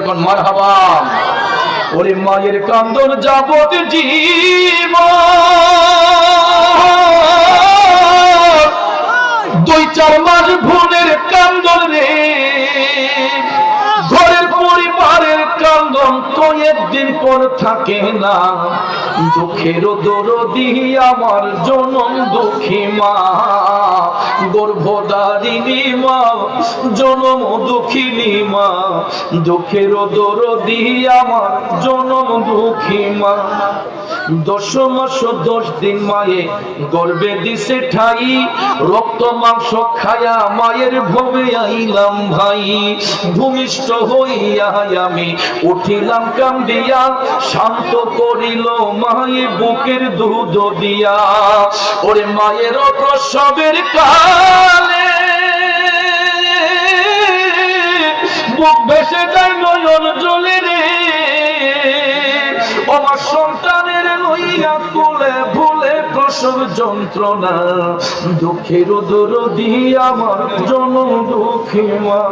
কোন মারহাবা। ওরে মায়ের কান্দন যাবত জীবন, 2-4 মাস ভুলের কান্দন রে, ঘরের পরিবারের কান্দন তো একদিন পর থাকে না। দুঃখের দরদি আমার জনম দুঃখী মা, গর্ভধারিণী মা, জনম দুঃখিনী মা, দুঃখের দরদি আমার জনম দুঃখী মা। 10 মাস 10 দিন মায়ে গর্ভে দিছে ঠাই, রক্ত মাংস খায়া মায়ের ভবে আইলাম ভাই। ভূমিষ্ঠ হইয়া আমি উঠিলাম কান্দিয়া, শান্ত করিল মায়ে বুকের দুধ দিয়া। ওরে মায়ের প্রসবের কালে বুক ভেসে যায় নয়ন জলে রে, আমার সন্তানের লইয়া কোলে ভুলে প্রসব যন্ত্রণা, দুঃখের দরদি আমার জনম দুঃখী মা।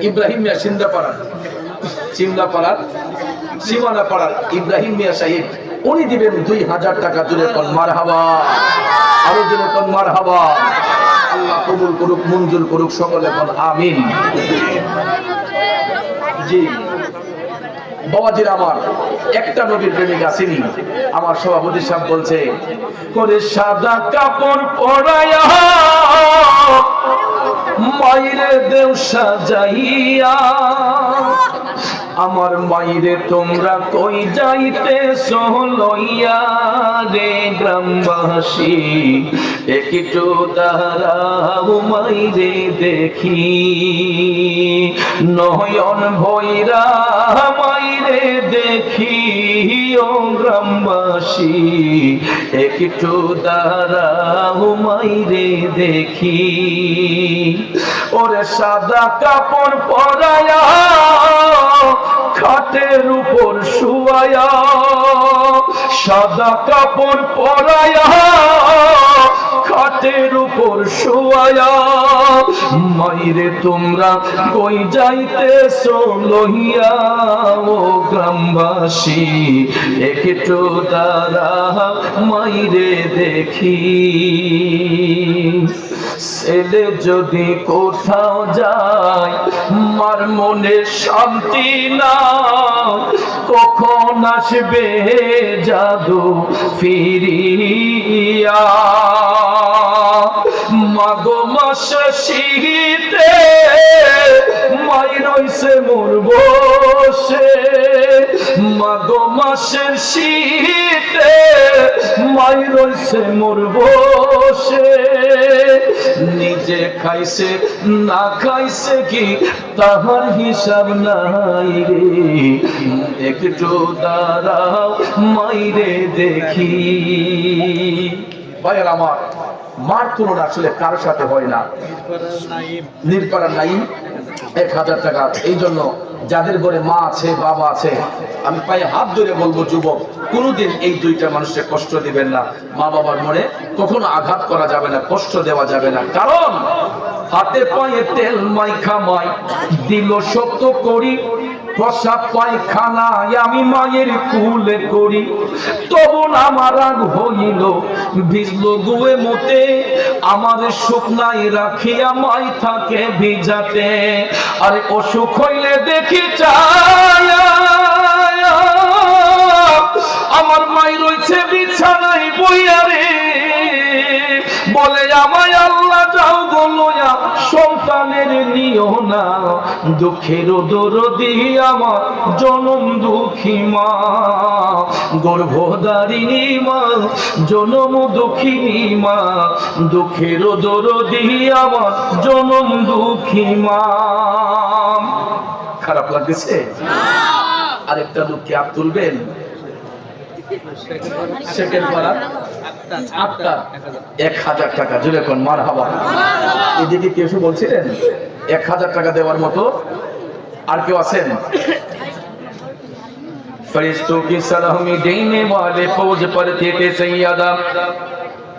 ইব্রাহিম মিয়া সিন্দাপাড়া, সীমানাপাড়ার ইব্রাহিম মিয়া সাহেব, উনি দিবেন 2000 টাকা। জুড়ে কোন মারহাবা, আরো জুড়ে কোন মারহাবা। আল্লাহ কবুল করুক, মঞ্জুর করুক, সকলে কোন আমিন। জি বাবাজির আমার, একটা নবীর প্রেমিক আসেনি। আমার সভাপতি সাহেব বলছে, করে সাদা কাপড় পরাইয়া মাইরে দেও সাজাইয়া, আমার মাইরে তোমরা কই যাইতেছো লইয়া রে গ্রামবাসী, একটু দাঁড়াও মাইরে দেখি, নয়ন ভৈরা মাইরে দেখি ও গ্রামবাসী, একটু দাঁড়াও মাইরে দেখি। ওরে সাদা কাপড় পরায়া খাটের উপর শুয়ায়া, সাদা কাপড় পরায়া খাটের উপর শুয়ায়া, মাইরে তোমরা কই যাইতেছো লইয়া ও গ্রামবাসী, একটু দাঁড়াও মাইরে দেখি। ছেলে যদি কোথাও যায় মার মনে শান্তি না, কখন আসবে জাদু ফিরিয়া। মাগো মাস শীতে মাই রইছে মোর বসে, মাগো মাসের শীতে মাই রইছে মোর বসে, নিজে খাইছে না খাইছে কি তাহার হিসাব নাই রে, একটু দাঁড়াও মাইরে দেখি। ভাইয়ের আমার, মার তুলনা আসলে কারোর সাথে হয় না। নির্পাড়ার নাইম 1000 টাকা। এই জন্য যাদের ঘরে মা আছে, বাবা আছে, আমি পায়ে হাত ধরে বলবো, যুবক কোনোদিন এই 2টা মানুষকে কষ্ট দিবেন না। মা বাবার মনে কখনো আঘাত করা যাবে না, কষ্ট দেওয়া যাবে না। কারণ হাতে পায়ে তেল মাইখা মাই দিল সত্য করি, প্রসাদ পায়খানায় আমি মায়ের কুলে করি, তবু আমার রাগ হইল ভিজলো গুয়ে মতে, আমার শুকনাই রাখিয়া মাই থাকে ভিজাতে। আরে অসুখ হইলে দেখি চায় আমার মাই রয়েছে বিছানায় বইয়া রে, বলে আমায় আল্লাহ যাও বলয়া সন্তানের নিও না, দুঃখের দরদি আমার জনম দুঃখী মা, গর্ভধারিণী মা, জনম দুঃখিনী মা, দুঃখের দরদি আমার জনম দুঃখী মা। খারাপ লাগতেছে? আরেকটা দুঃখে হাত তুলবেন। সেকেন্ড পারা 1000 টাকা। জুড়ে কোন মারহাবা। এদিকে কেউ বলছিলেন 1000 টাকা দেওয়ার মতো আর কেউ আছেন? फरिश्तों की सलामी देने वाले फौज पर थे सैयदा,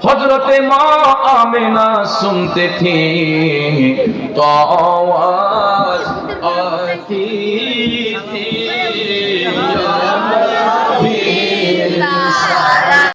हजरते माँ आमिना सुनते थे तो आवाज आती थी